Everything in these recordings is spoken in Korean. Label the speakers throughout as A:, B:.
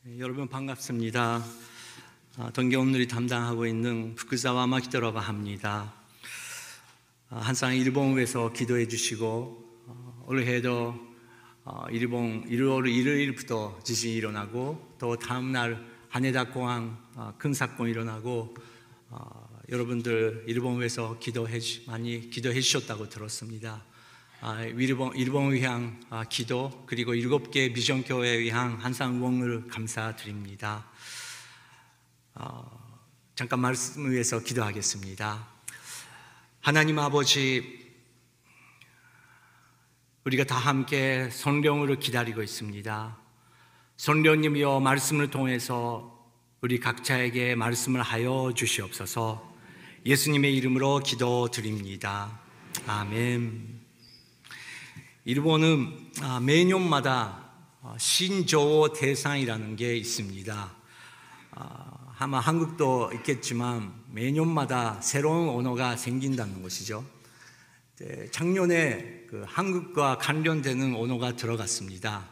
A: 여러분 반갑습니다. 동계오늘이 담당하고 있는 후쿠사와 마키토라고 합니다. 항상 일본에서 기도해 주시고 올해도 일본 1월 1일부터 지진이 일어나고 또 다음 날 하네다 공항 큰 사건이 일어나고 여러분들 일본에서 많이 기도해 주셨다고 들었습니다. 일본을 위한 기도 그리고 7개 비전교회에 위한 항상 응원을 감사드립니다. 잠깐 말씀을 위해서 기도하겠습니다. 하나님 아버지, 우리가 다 함께 성령으로 기다리고 있습니다. 성령님이여 말씀을 통해서 우리 각자에게 말씀을 하여 주시옵소서. 예수님의 이름으로 기도드립니다. 아멘. 일본은 매년마다 신조어 대상이라는 게 있습니다. 아마 한국도 있겠지만 매년마다 새로운 언어가 생긴다는 것이죠. 작년에 한국과 관련되는 언어가 들어갔습니다.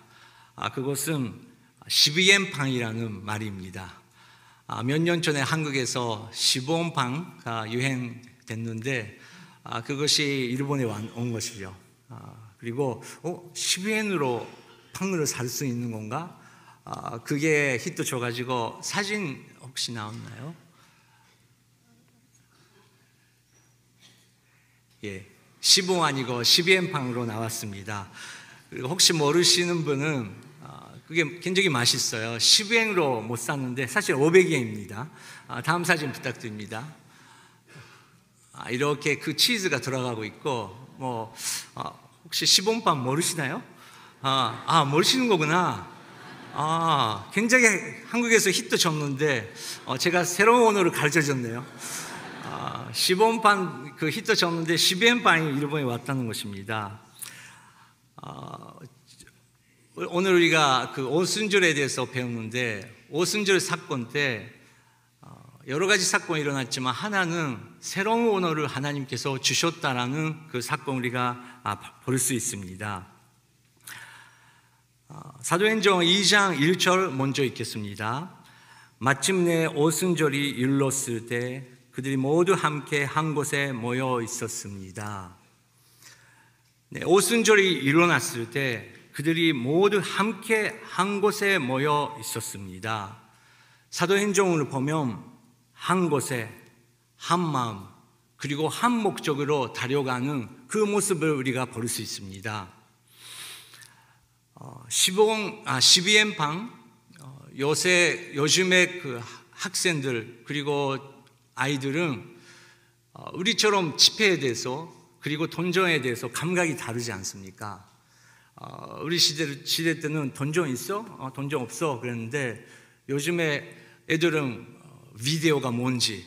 A: 그것은 12엔팡이라는 말입니다. 몇 년 전에 한국에서 15엔팡가 유행됐는데 그것이 일본에 온 것이죠. 그리고 12엔으로 팡을 살 수 있는 건가? 그게 히트 줘가지고 사진 혹시 나왔나요? 예, 15 아니고 12엔팡으로 나왔습니다. 그리고 혹시 모르시는 분은 그게 굉장히 맛있어요. 10엔으로 못 샀는데 사실 500엔입니다. 다음 사진 부탁드립니다. 이렇게 그 치즈가 들어가고 있고 혹시 15엔팡 모르시나요? 모르시는 거구나. 굉장히 한국에서 히트 쳤는데 제가 새로운 언어를 가르쳐줬네요. 15엔팡 그 히트 쳤는데 12엔팡이 일본에 왔다는 것입니다. 오늘 우리가 그 오순절에 대해서 배웠는데 오순절 사건 때 여러 가지 사건이 일어났지만 하나는 새로운 언어를 하나님께서 주셨다라는 그 사건 우리가 볼 수 있습니다. 사도행전 2장 1절 먼저 읽겠습니다. 마침내 오순절이 이르렀을 때 그들이 모두 함께 한 곳에 모여 있었습니다. 오순절이 일어났을 때 그들이 모두 함께 한 곳에 모여 있었습니다. 사도행전을 보면 한 곳에 한 마음 그리고 한 목적으로 달려가는 그 모습을 우리가 볼 수 있습니다. 12엔팡 요즘의 그 학생들 그리고 아이들은 우리처럼 지폐에 대해서 그리고 돈정에 대해서 감각이 다르지 않습니까? 우리 시대 때는 돈정 있어? 돈정 없어? 그랬는데 요즘에 애들은 비디오가 뭔지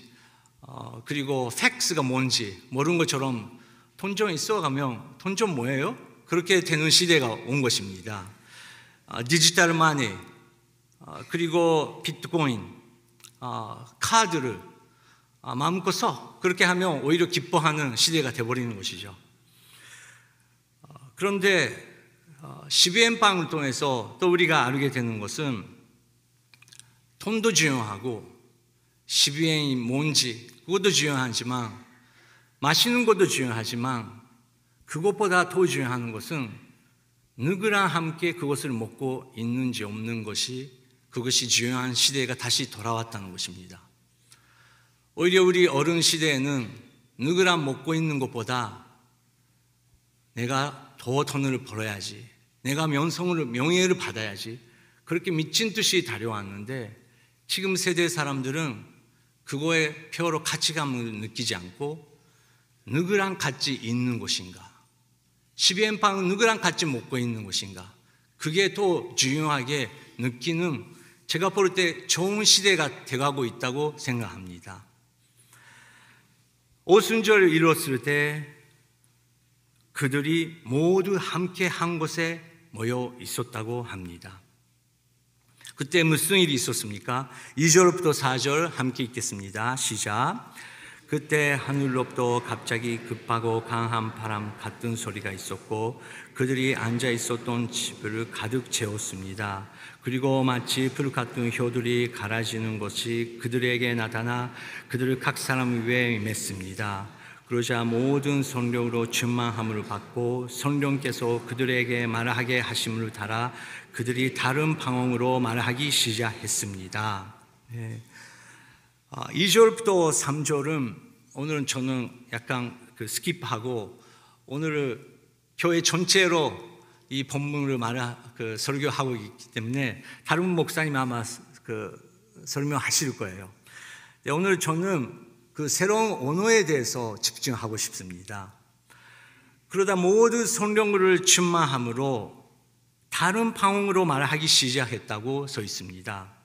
A: 그리고 팩스가 뭔지 모르는 것처럼 돈정 있어? 가면 돈정 뭐예요? 그렇게 되는 시대가 온 것입니다. 디지털 마니 그리고 비트코인 카드를 마음껏 써 그렇게 하면 오히려 기뻐하는 시대가 되어버리는 것이죠. 그런데 12엔팡을 통해서 또 우리가 알게 되는 것은 돈도 중요하고 12엔이 뭔지 그것도 중요하지만 마시는 것도 중요하지만 그것보다 더 중요한 것은 누구랑 함께 그것을 먹고 있는지 없는 것이 그것이 중요한 시대가 다시 돌아왔다는 것입니다. 오히려 우리 어른 시대에는 누구랑 먹고 있는 것보다 내가 더 돈을 벌어야지 내가 명예를 받아야지 그렇게 미친 듯이 달려왔는데 지금 세대 사람들은 그거에 표로 가치감을 느끼지 않고 누구랑 같이 있는 것인가 12엔팡은 누구랑 같이 먹고 있는 것인가 그게 더 중요하게 느끼는 제가 볼 때 좋은 시대가 돼가고 있다고 생각합니다. 오순절을 이뤘을 때 그들이 모두 함께 한 곳에 모여 있었다고 합니다. 그때 무슨 일이 있었습니까? 2절부터 4절 함께 읽겠습니다. 시작. 그때 하늘로부터 갑자기 급하고 강한 바람 같은 소리가 있었고 그들이 앉아 있었던 집을 가득 채웠습니다. 그리고 마치 불 같은 혀들이 갈아지는 것이 그들에게 나타나 그들을 각 사람 위에 맸습니다. 그러자 모든 성령으로 충만함을 받고 성령께서 그들에게 말하게 하심을 따라 그들이 다른 방언으로 말하기 시작했습니다. 2절부터 3절은 오늘은 저는 약간 스킵하고 오늘 교회 전체로 이 본문을 설교하고 있기 때문에 다른 목사님 아마 설명하실 거예요. 오늘 저는 그 새로운 언어에 대해서 집중하고 싶습니다. 그러다 모든 성령을 충만함으로 다른 방언으로 말하기 시작했다고 써 있습니다.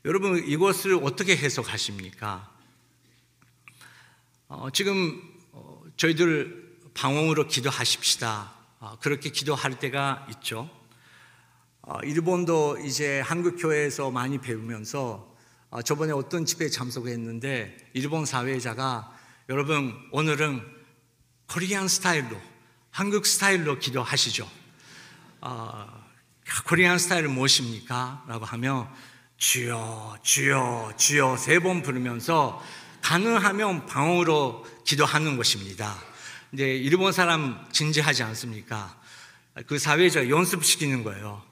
A: 여러분 이것을 어떻게 해석하십니까? 지금 저희들 방언으로 기도하십시다. 그렇게 기도할 때가 있죠. 일본도 이제 한국 교회에서 많이 배우면서 저번에 어떤 집회에 참석했는데 일본 사회자가 여러분 오늘은 코리안 스타일로 한국 스타일로 기도하시죠. 코리안 스타일은 무엇입니까? 라고 하면 주여 주여 주여 3번 부르면서 가능하면 방언으로 기도하는 것입니다. 근데 일본 사람 진지하지 않습니까? 그 사회자가 연습시키는 거예요.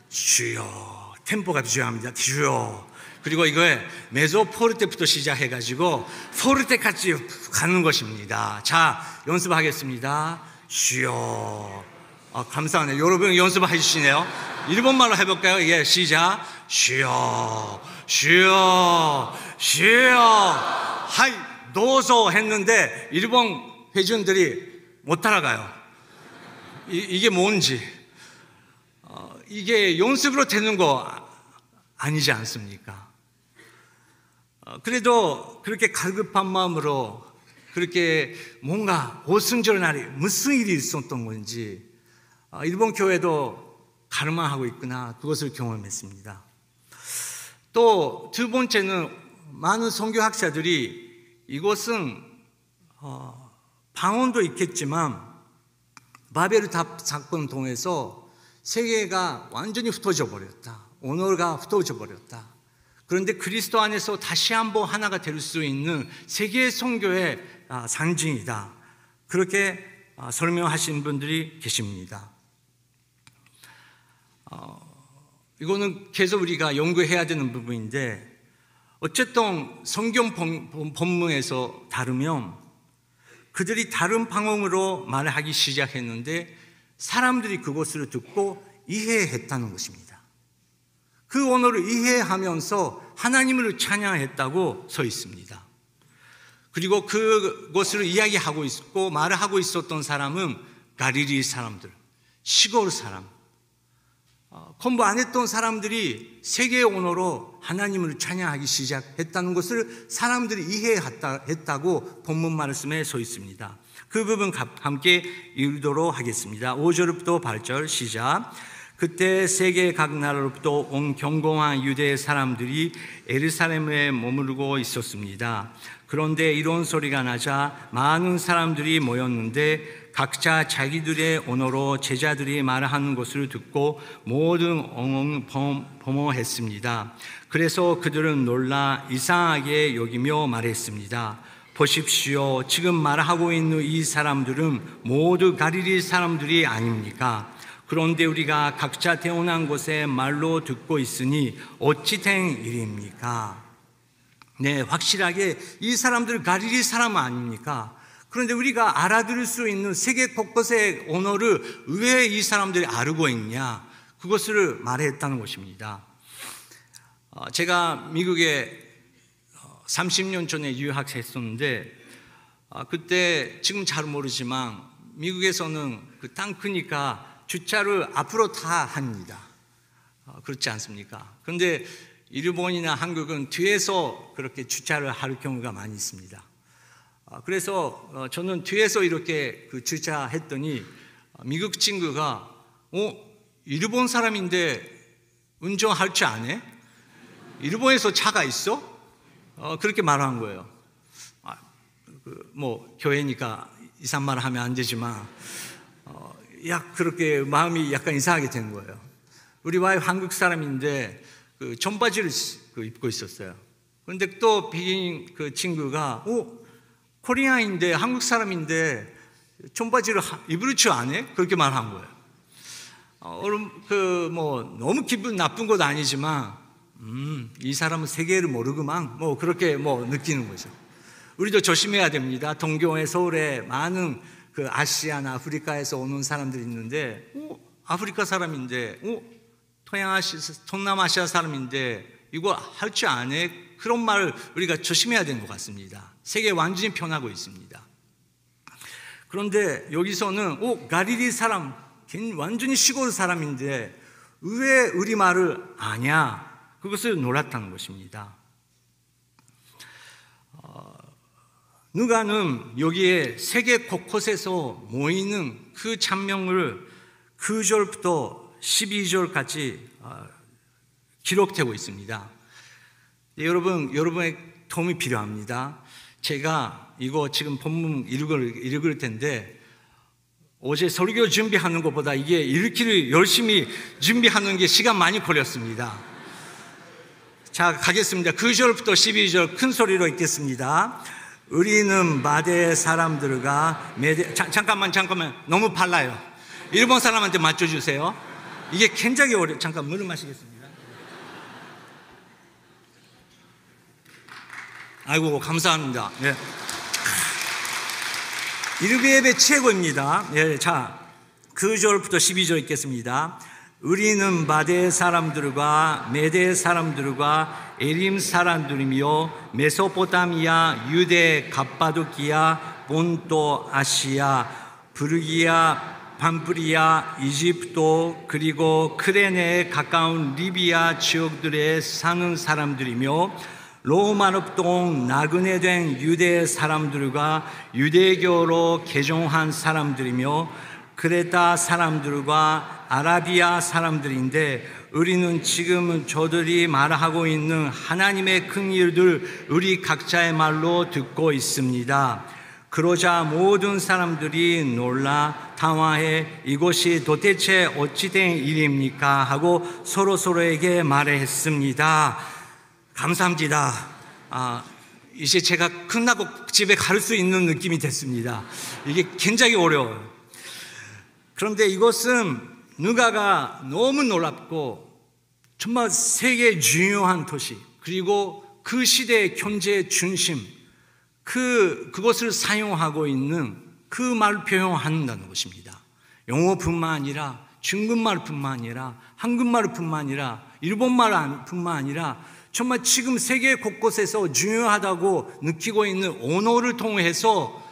A: 주여, 템포가 중요합니다. 주여. 그리고 이거에 메조 포르테부터 시작해가지고 포르테까지 가는 것입니다. 자, 연습하겠습니다. 주여. 감사하네요. 여러분 연습해 주시네요. 일본말로 해볼까요? 예, 시작. 주여, 주여, 주여. 하이, 도서 했는데 일본 회중들이 못 따라가요. 이게 뭔지. 이게 연습으로 되는 거 아니지 않습니까? 그래도 그렇게 갈급한 마음으로 그렇게 뭔가 오순절 날이 무슨 일이 있었던 건지 일본 교회도 가르마하고 있구나 그것을 경험했습니다. 또 두 번째는 많은 선교학자들이 이것은 방언도 있겠지만 바벨탑 사건을 통해서 세계가 완전히 흩어져 버렸다. 언어가 흩어져 버렸다. 그런데 그리스도 안에서 다시 한번 하나가 될 수 있는 세계 선교의 상징이다. 그렇게 설명하신 분들이 계십니다. 이거는 계속 우리가 연구해야 되는 부분인데 어쨌든 성경 본문에서 다루면 그들이 다른 방언으로 말하기 시작했는데 사람들이 그것을 듣고 이해했다는 것입니다. 그 언어를 이해하면서 하나님을 찬양했다고 써 있습니다. 그리고 그것을 이야기하고 있고 말을 하고 있었던 사람은 갈릴리 사람들, 시골 사람, 공부 안 했던 사람들이 세계의 언어로 하나님을 찬양하기 시작했다는 것을 사람들이 이해했다고 본문 말씀에 써 있습니다. 그 부분 함께 읽도록 하겠습니다. 5절부터 8절 시작. 그때 세계 각 나라로부터 온 경공한 유대 사람들이 예루살렘에 머무르고 있었습니다. 그런데 이런 소리가 나자 많은 사람들이 모였는데 각자 자기들의 언어로 제자들이 말하는 것을 듣고 모든 엉엉범허했습니다. 그래서 그들은 놀라 이상하게 여기며 말했습니다. 보십시오. 지금 말하고 있는 이 사람들은 모두 갈릴리 사람들이 아닙니까? 그런데 우리가 각자 태어난 곳에 말로 듣고 있으니 어찌 된 일입니까? 네, 확실하게 이 사람들 갈릴리 사람 아닙니까? 그런데 우리가 알아들을 수 있는 세계 곳곳의 언어를 왜 이 사람들이 알고 있냐? 그것을 말했다는 것입니다. 제가 미국에 30년 전에 유학했었는데 그때 지금 잘 모르지만 미국에서는 그 땅 크니까 주차를 앞으로 다 합니다. 그렇지 않습니까? 그런데 일본이나 한국은 뒤에서 그렇게 주차를 할 경우가 많이 있습니다. 그래서 저는 뒤에서 이렇게 주차했더니 미국 친구가 일본 사람인데 운전할 줄 아네? 일본에서 차가 있어? 그렇게 말한 거예요. 뭐 교회니까 이상한 말 하면 안 되지만 그렇게 마음이 약간 이상하게 된 거예요. 우리 와이프 한국 사람인데 그 청바지를 입고 있었어요. 그런데 또 비긴 그 친구가 코리아인데 한국 사람인데 청바지를 입을 줄 아네? 그렇게 말한 거예요. 너무 기분 나쁜 것도 아니지만 이 사람은 세계를 모르구만 그렇게 느끼는 거죠. 우리도 조심해야 됩니다. 동경에 서울에 많은 그 아시아나 아프리카에서 오는 사람들이 있는데 아프리카 사람인데 동남아시아 사람인데 이거 할 줄 아네? 그런 말을 우리가 조심해야 되는 것 같습니다. 세계 완전히 변하고 있습니다. 그런데 여기서는 갈릴리 사람, 완전히 시골 사람인데 왜 우리말을 아냐? 그것을 놀랐다는 것입니다. 누가는 여기에 세계 곳곳에서 모이는 그 장면을 9절부터 12절까지 기록되고 있습니다. 여러분의 도움이 필요합니다. 제가 이거 지금 본문 읽을 텐데 어제 설교 준비하는 것보다 이게 읽기를 열심히 준비하는 게 시간 많이 걸렸습니다. 자, 가겠습니다. 9절부터 12절 큰 소리로 읽겠습니다. 우리는 마대 사람들과 잠깐만 너무 빨라요. 일본 사람한테 맞춰주세요. 이게 굉장히 어려워요. 잠깐 물을 마시겠습니다. 아이고 감사합니다. 네. 일베베 최고입니다. 네, 자 9절부터 12절 읽겠습니다. 우리는 마대 사람들과 메대 사람들과 에림 사람들이며 메소포타미아, 유대, 갑바도키아, 본토, 아시아, 부르기아, 밤프리아, 이집트 그리고 크레네에 가까운 리비아 지역들에 사는 사람들이며 로마럽동 나그네 된 유대 사람들과 유대교로 개종한 사람들이며 크레타 사람들과 아라비아 사람들인데 우리는 지금 저들이 말하고 있는 하나님의 큰 일들 우리 각자의 말로 듣고 있습니다. 그러자 모든 사람들이 놀라 당황해 이것이 도대체 어찌된 일입니까? 하고 서로에게 말했습니다. 감사합니다. 이제 제가 끝나고 집에 갈 수 있는 느낌이 됐습니다. 이게 굉장히 어려워요. 그런데 이것은 누가가 너무 놀랍고 정말 세계 중요한 도시 그리고 그 시대의 경제 중심 그것을 사용하고 있는 그 말을 표현한다는 것입니다. 영어뿐만 아니라 중국말뿐만 아니라 한국말뿐만 아니라 일본말뿐만 아니라 정말 지금 세계 곳곳에서 중요하다고 느끼고 있는 언어를 통해서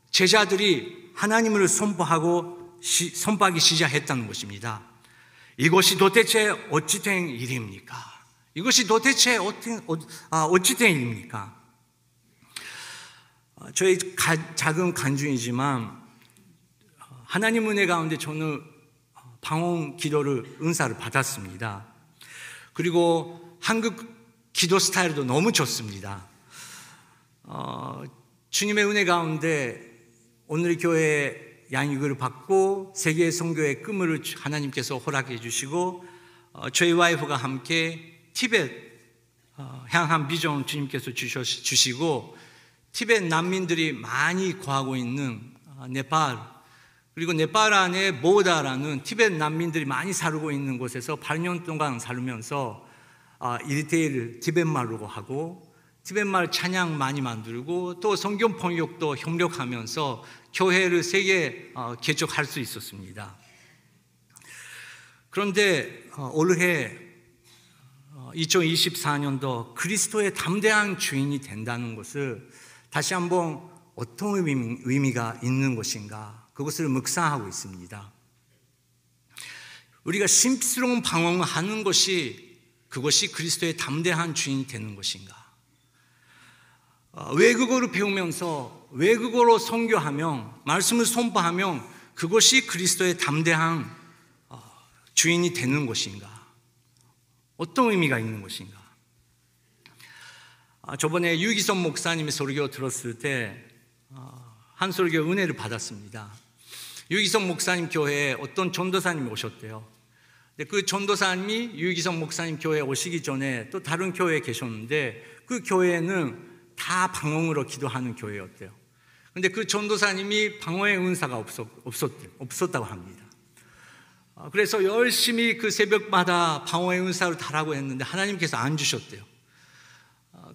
A: 제자들이 하나님을 선포하기 시작했다는 것입니다. 이것이 도대체 어찌된 일입니까? 이것이 도대체 어찌된 일입니까? 저희 작은 간증이지만 하나님 은혜 가운데 저는 방언 기도를 은사를 받았습니다. 그리고 한국 기도 스타일도 너무 좋습니다. 주님의 은혜 가운데 오늘 교회 양육을 받고 세계 선교의 꿈을 하나님께서 허락해 주시고 저희 와이프가 함께 티벳 향한 비전 주님께서 주시고 티벳 난민들이 많이 거하고 있는 네팔 그리고 네팔 안에 모다라는 티벳 난민들이 많이 살고 있는 곳에서 8년 동안 살면서 1대1 티벳말로 하고 티벳말 찬양 많이 만들고 또 성경 번역도 협력하면서 교회를 세계 개척할 수 있었습니다. 그런데 올해 2024년도 그리스도의 담대한 주인이 된다는 것을 다시 한번 어떤 의미가 있는 것인가 그것을 묵상하고 있습니다. 우리가 심스러운 방언을 하는 것이 그것이 그리스도의 담대한 주인이 되는 것인가? 외국어를 배우면서 외국어로 선교하면 말씀을 선포하면 그것이 그리스도의 담대한 주인이 되는 것인가? 어떤 의미가 있는 것인가? 저번에 유기선 목사님의 설교 들었을 때 한솔교 은혜를 받았습니다. 유기성 목사님 교회에 어떤 전도사님이 오셨대요. 그 전도사님이 유기성 목사님 교회에 오시기 전에 또 다른 교회에 계셨는데 그 교회는 다 방언으로 기도하는 교회였대요. 근데 그 전도사님이 방언의 은사가 없었다고 합니다. 그래서 열심히 그 새벽마다 방언의 은사를 달라고 했는데 하나님께서 안 주셨대요.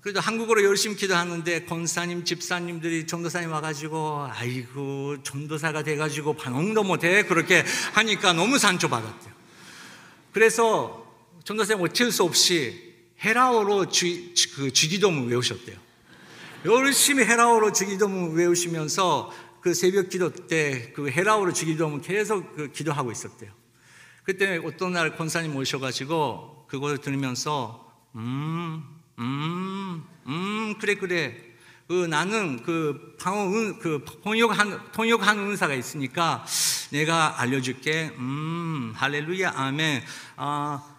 A: 그래도 한국어로 열심히 기도하는데 권사님, 집사님들이 전도사님 와가지고 아이고 전도사가 돼가지고 방언도 못해 그렇게 하니까 너무 상처받았대요. 그래서 전도사님 어쩔 수 없이 헤라어로 주기도문 외우셨대요. 열심히 헤라어로 주기도문 외우시면서 그 새벽 기도 때 그 헤라어로 주기도문 계속 기도하고 있었대요. 그때 어떤 날 권사님 오셔가지고 그걸 들으면서 그래. 나는 그 방언 통역하는 은사가 있으니까 내가 알려줄게. 할렐루야, 아멘.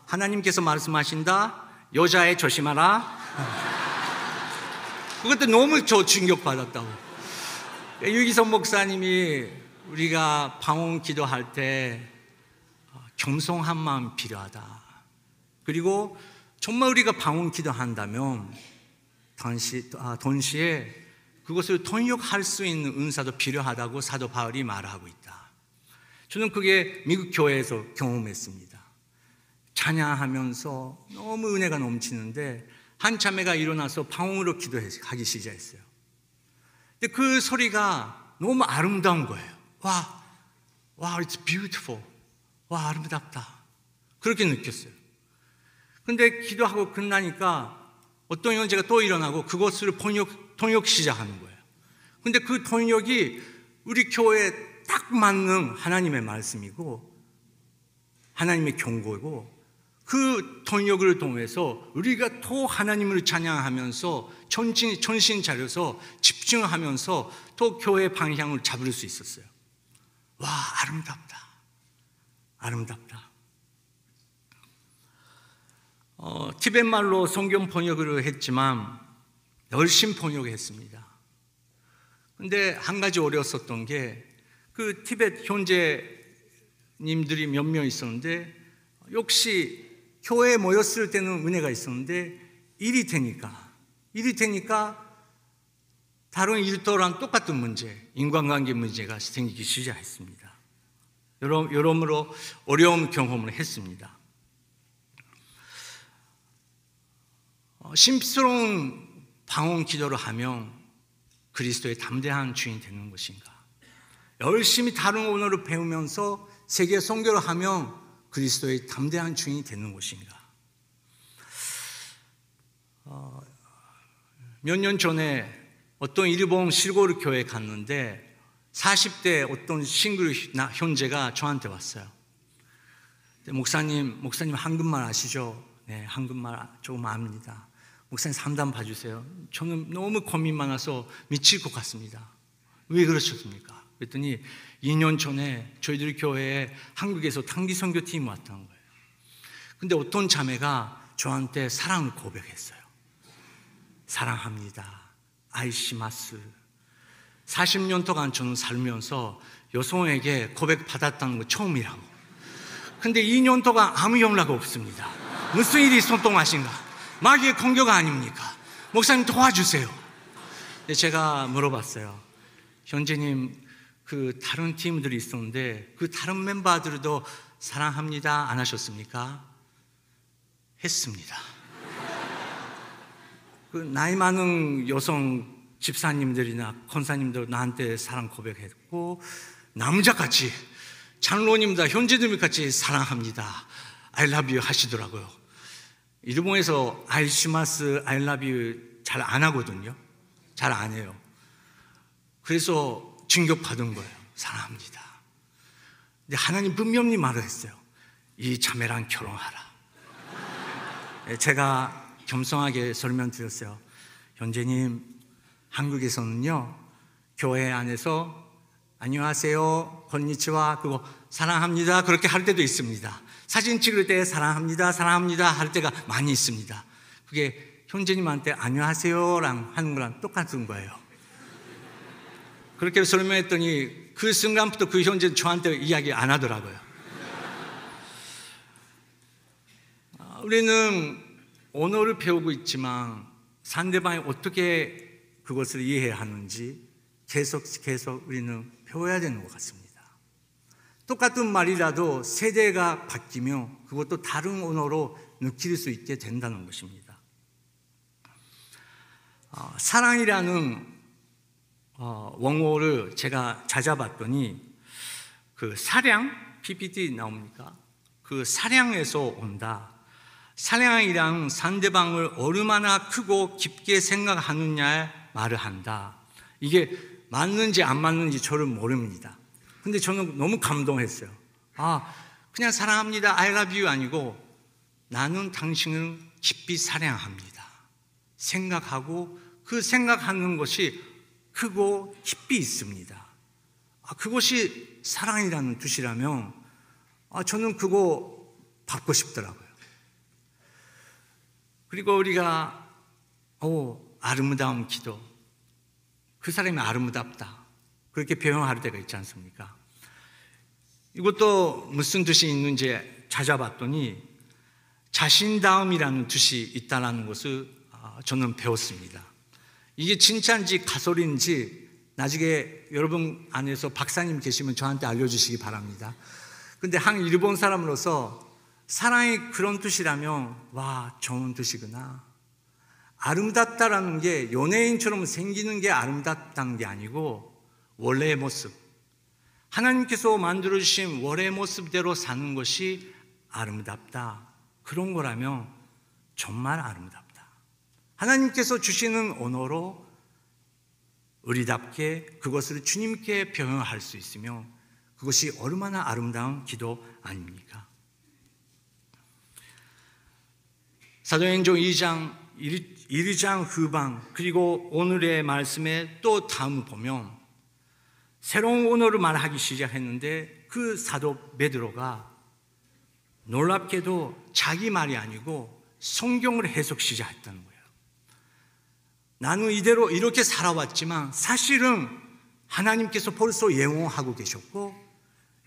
A: 하나님께서 말씀하신다. 여자애 조심하라. 그것도 너무 충격받았다고. 유기성 목사님이 우리가 방언 기도할 때 겸손한 마음이 필요하다. 그리고 정말 우리가 방언 기도한다면 동시에 그것을 통역할 수 있는 은사도 필요하다고 사도 바울이 말하고 있다. 저는 그게 미국 교회에서 경험했습니다. 찬양하면서 너무 은혜가 넘치는데 한 자매가 일어나서 방언으로 기도하기 시작했어요. 근데 그 소리가 너무 아름다운 거예요. 와, it's beautiful. 와, 아름답다. 그렇게 느꼈어요. 근데 기도하고 끝나니까 어떤 형제가 또 일어나고 그것을 통역 시작하는 거예요. 근데 그 통역이 우리 교회에 딱 맞는 하나님의 말씀이고 하나님의 경고이고 그 통역을 통해서 우리가 또 하나님을 찬양하면서 전신 차려서 집중하면서 또 교회 방향을 잡을 수 있었어요. 와, 아름답다. 티벳 말로 성경 번역을 했지만 열심히 번역했습니다. 근데 한 가지 어려웠었던 게 그 티벳 형제님들이 몇 명 있었는데 역시 교회에 모였을 때는 은혜가 있었는데 일이 되니까 다른 일터랑 똑같은 문제, 인간관계 문제가 생기기 시작했습니다. 여러모로 어려운 경험을 했습니다. 심스러운 방언 기도를 하면 그리스도의 담대한 주인이 되는 것인가? 열심히 다른 언어를 배우면서 세계 선교를 하면 그리스도의 담대한 주인이 되는 것인가? 몇 년 전에 어떤 일본 실고르 교회에 갔는데 40대 어떤 싱글 형제가 저한테 왔어요. 목사님 한국말 아시죠? 네, 한국말 조금 압니다. 목사님 상담 봐주세요. 저는 너무 고민 많아서 미칠 것 같습니다. 왜 그러셨습니까? 그랬더니 2년 전에 저희들 교회에 한국에서 단기 선교팀이 왔다는 거예요. 근데 어떤 자매가 저한테 사랑을 고백했어요. 사랑합니다. 아이시마스. 40년 동안 저는 살면서 여성에게 고백받았다는 거 처음이라고. 근데 2년 동안 아무 연락 없습니다. 무슨 일이 손동하신가? 마귀의 공격 아닙니까? 목사님 도와주세요. 근데 제가 물어봤어요. 현재님, 그 다른 팀들이 있었는데 그 다른 멤버들도 사랑합니다 안 하셨습니까? 했습니다. 그 나이 많은 여성 집사님들이나 권사님들 나한테 사랑 고백했고 남자같이 장로님들 현재님들 같이 사랑합니다 I love you 하시더라고요. 일본에서 아이시마스 I love you 잘 안 하거든요. 잘 안 해요. 그래서 충격받은 거예요. 사랑합니다. 근데 하나님 분명히 말을 했어요. 이 자매랑 결혼하라. 제가 겸손하게 설명드렸어요. 현재님, 한국에서는요 교회 안에서 안녕하세요, 건니치와 그거 사랑합니다 그렇게 할 때도 있습니다. 사진 찍을 때 사랑합니다 할 때가 많이 있습니다. 그게 현재님한테 안녕하세요랑 하는 거랑 똑같은 거예요. 그렇게 설명했더니 그 순간부터 그 형제는 저한테 이야기 안 하더라고요. 우리는 언어를 배우고 있지만 상대방이 어떻게 그것을 이해하는지 계속 우리는 배워야 되는 것 같습니다. 똑같은 말이라도 세대가 바뀌며 그것도 다른 언어로 느낄 수 있게 된다는 것입니다. 사랑이라는 원어를 제가 찾아봤더니 그 사랑, PPT 나옵니까? 그 사랑에서 온다. 사랑이란 상대방을 얼마나 크고 깊게 생각하느냐에 말을 한다. 이게 맞는지 안 맞는지 저를 모릅니다. 근데 저는 너무 감동했어요. 그냥 사랑합니다, I love you 아니고 나는 당신을 깊이 사랑합니다. 생각하고 그 생각하는 것이 크고 깊이 있습니다. 그것이 사랑이라는 뜻이라면 저는 그거 받고 싶더라고요. 그리고 우리가 아름다운 기도, 그 사람이 아름답다 그렇게 표현할 때가 있지 않습니까? 이것도 무슨 뜻이 있는지 찾아봤더니 자신다움이라는 뜻이 있다는 것을 저는 배웠습니다. 이게 진짜인지 가설인지 나중에 여러분 안에서 박사님 계시면 저한테 알려주시기 바랍니다. 근데 한 일본 사람으로서 사랑이 그런 뜻이라면 좋은 뜻이구나. 아름답다라는 게 연예인처럼 생기는 게 아름답다는 게 아니고 원래의 모습, 하나님께서 만들어주신 원래의 모습대로 사는 것이 아름답다. 그런 거라면 정말 아름답다. 하나님께서 주시는 언어로 우리답게 그것을 주님께 표현할 수 있으며 그것이 얼마나 아름다운 기도 아닙니까? 사도행전 2장 1장 후반 그리고 오늘의 말씀에 또 다음 보면 새로운 언어를 말하기 시작했는데 그 사도 베드로가 놀랍게도 자기 말이 아니고 성경을 해석 시작했다는 거예요. 나는 이대로 이렇게 살아왔지만 사실은 하나님께서 벌써 예언하고 계셨고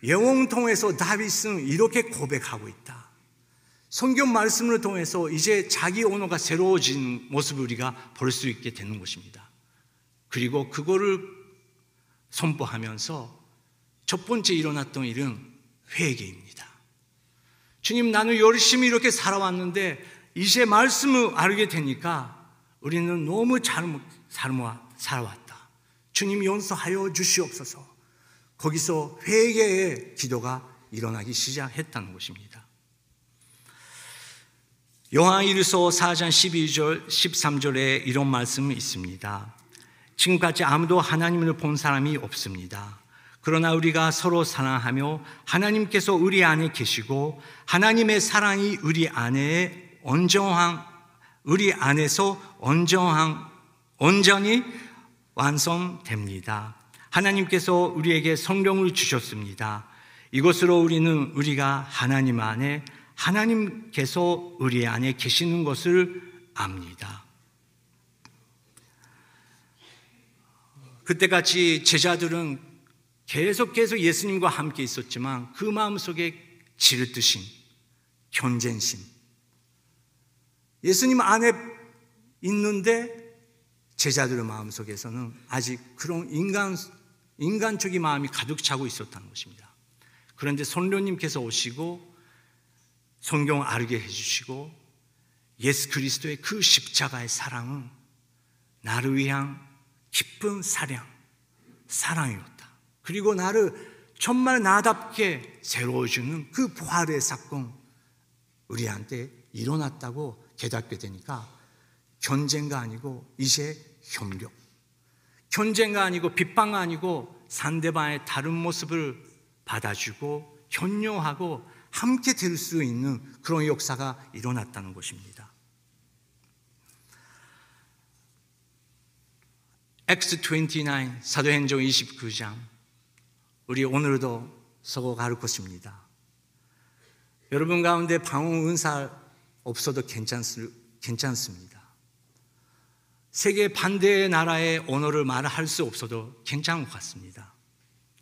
A: 예언 통해서 다윗은 이렇게 고백하고 있다. 성경 말씀을 통해서 이제 자기 언어가 새로워진 모습을 우리가 볼 수 있게 되는 것입니다. 그리고 그거를 선포하면서 첫 번째 일어났던 일은 회개입니다. 주님, 나는 열심히 이렇게 살아왔는데 이제 말씀을 알게 되니까 우리는 너무 잘못 살아왔다. 주님 용서하여 주시옵소서. 거기서 회개의 기도가 일어나기 시작했다는 것입니다. 요한일서 4장 12절 13절에 이런 말씀이 있습니다. 지금까지 아무도 하나님을 본 사람이 없습니다. 그러나 우리가 서로 사랑하며 하나님께서 우리 안에 계시고 하나님의 사랑이 우리 안에서 온전히 완성됩니다. 하나님께서 우리에게 성령을 주셨습니다. 이것으로 우리는 우리가 하나님 안에 하나님께서 우리 안에 계시는 것을 압니다. 그때까지 제자들은 계속 예수님과 함께 있었지만 그 마음속에 질투심, 경쟁심, 예수님 안에 있는데 제자들의 마음속에서는 아직 그런 인간적인 마음이 가득 차고 있었다는 것입니다. 그런데 성령님께서 오시고 성경을 알게 해주시고 예수 그리스도의 그 십자가의 사랑은 나를 위한 깊은 사랑이었다. 그리고 나를 정말 나답게 새로워주는 그 부활의 사건 우리한테 일어났다고 깨닫게 되니까 경쟁가 아니고 이제 협력, 경쟁가 아니고 비방가 아니고 상대방의 다른 모습을 받아주고 격려하고 함께 될 수 있는 그런 역사가 일어났다는 것입니다. Acts 29 사도행전 29장 우리 오늘도 서고 갈 것입니다. 여러분 가운데 방언 은사 없어도 괜찮습니다. 세계 반대의 나라의 언어를 말할 수 없어도 괜찮은 것 같습니다.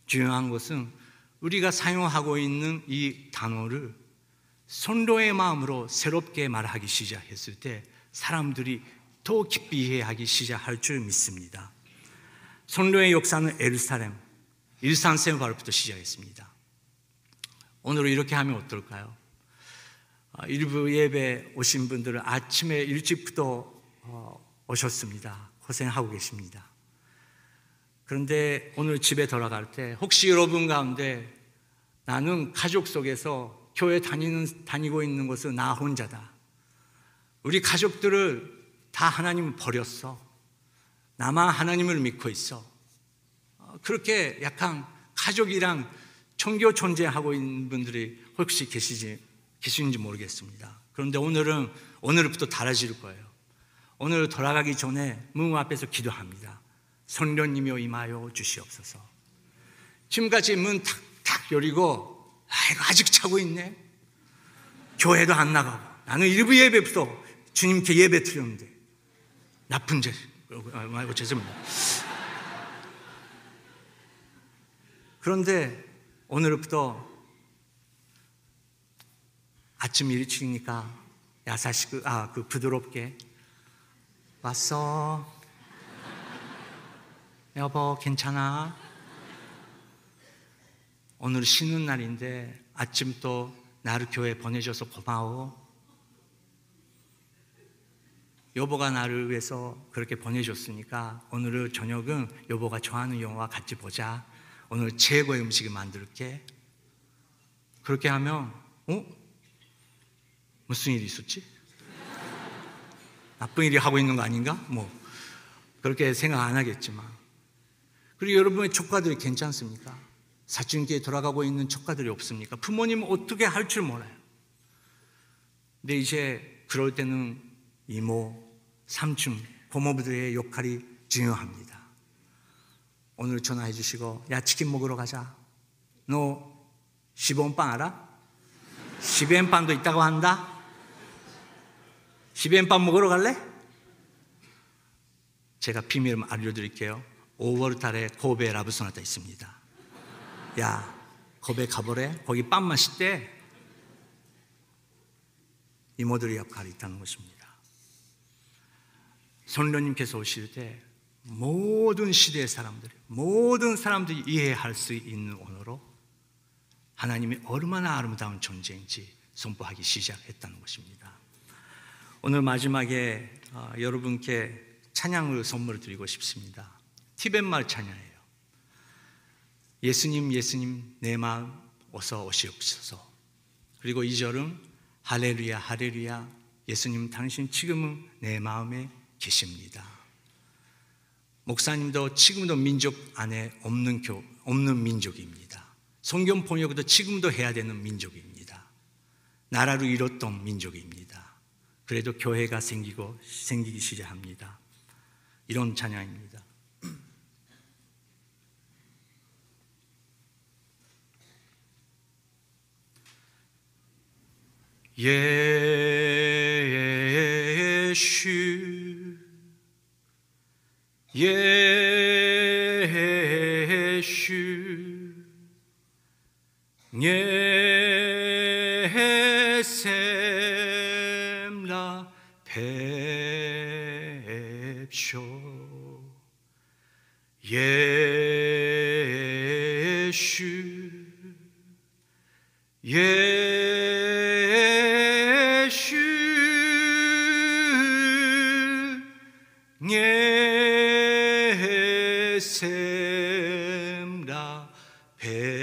A: 중요한 것은 우리가 사용하고 있는 이 단어를 성도의 마음으로 새롭게 말하기 시작했을 때 사람들이 더 깊이 이해하기 시작할 줄 믿습니다. 성도의 역사는 예루살렘, 일산세바로부터 시작했습니다. 오늘 이렇게 하면 어떨까요? 일부 예배 오신 분들은 아침에 일찍부터 오셨습니다. 고생하고 계십니다. 그런데 오늘 집에 돌아갈 때 혹시 여러분 가운데 나는 가족 속에서 교회 다니고 있는 것은 나 혼자다. 우리 가족들을 다 하나님을 버렸어. 나만 하나님을 믿고 있어. 그렇게 약간 가족이랑 청교 존재하고 있는 분들이 혹시 계시는지 모르겠습니다. 그런데 오늘부터 달라질 거예요. 오늘 돌아가기 전에 문 앞에서 기도합니다. 성령님이여 임하여 주시옵소서. 지금까지 문 탁탁 열리고 이거 아직 차고 있네. 교회도 안 나가고 나는 일부 예배부터 주님께 예배 드렸는데 나쁜 죄 죄송합니다. 그런데 오늘부터 아침 일찍이니까 부드럽게 왔어. 여보 괜찮아? 오늘 쉬는 날인데 아침부터 나를 교회에 보내줘서 고마워. 여보가 나를 위해서 그렇게 보내줬으니까 오늘 저녁은 여보가 좋아하는 영화 같이 보자. 오늘 최고의 음식을 만들게. 그렇게 하면 무슨 일이 있었지? 나쁜 일이 하고 있는 거 아닌가? 그렇게 생각 안 하겠지만. 그리고 여러분의 조카들이 괜찮습니까? 사춘기에 돌아가고 있는 조카들이 없습니까? 부모님은 어떻게 할 줄 몰라요. 근데 이제 그럴 때는 이모, 삼촌, 고모부들의 역할이 중요합니다. 오늘 전화해 주시고 야 치킨 먹으러 가자. 너 10원빵 알아? 10원빵도 있다고 한다? 10원빵 먹으러 갈래? 제가 비밀을 알려드릴게요. 5월 달에 고베 라브소나타 있습니다. 야 고베 가보래? 거기 빵 맛있대. 이모들의 역할이 있다는 것입니다. 성령님께서 오실 때 모든 시대의 사람들이, 모든 사람들이 이해할 수 있는 언어로 하나님이 얼마나 아름다운 존재인지 선포하기 시작했다는 것입니다. 오늘 마지막에 여러분께 찬양을 선물을 드리고 싶습니다. 티벳말 찬양이에요. 예수님 예수님 내 마음 어서 오시옵소서. 그리고 2절은 할렐루야 할렐루야 예수님 당신 지금은 내 마음에 계십니다. 목사님도 지금도 민족 안에 없는 민족입니다. 성경 번역도 지금도 해야 되는 민족입니다. 나라를 잃었던 민족입니다. 그래도 교회가 생기기 시작합니다. 이런 찬양입니다. 예수 예셈라 뵙쇼 예수 예셈라 뵙쇼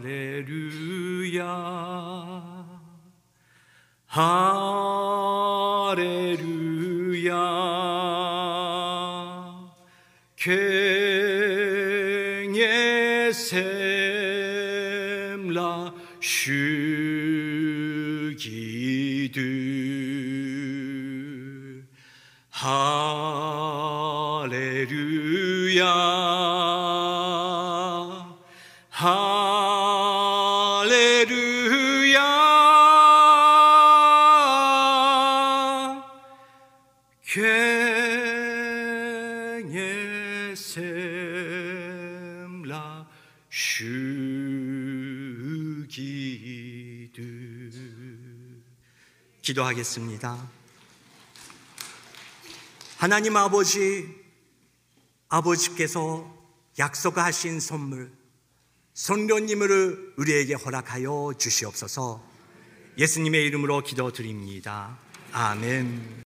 A: 할렐루야 할렐루야 갱예셈라 슈기드 할렐루야 할렐루야
B: 기도하겠습니다. 하나님 아버지께서 약속하신 선물 성령님을 우리에게 허락하여 주시옵소서. 예수님의 이름으로 기도드립니다. 아멘.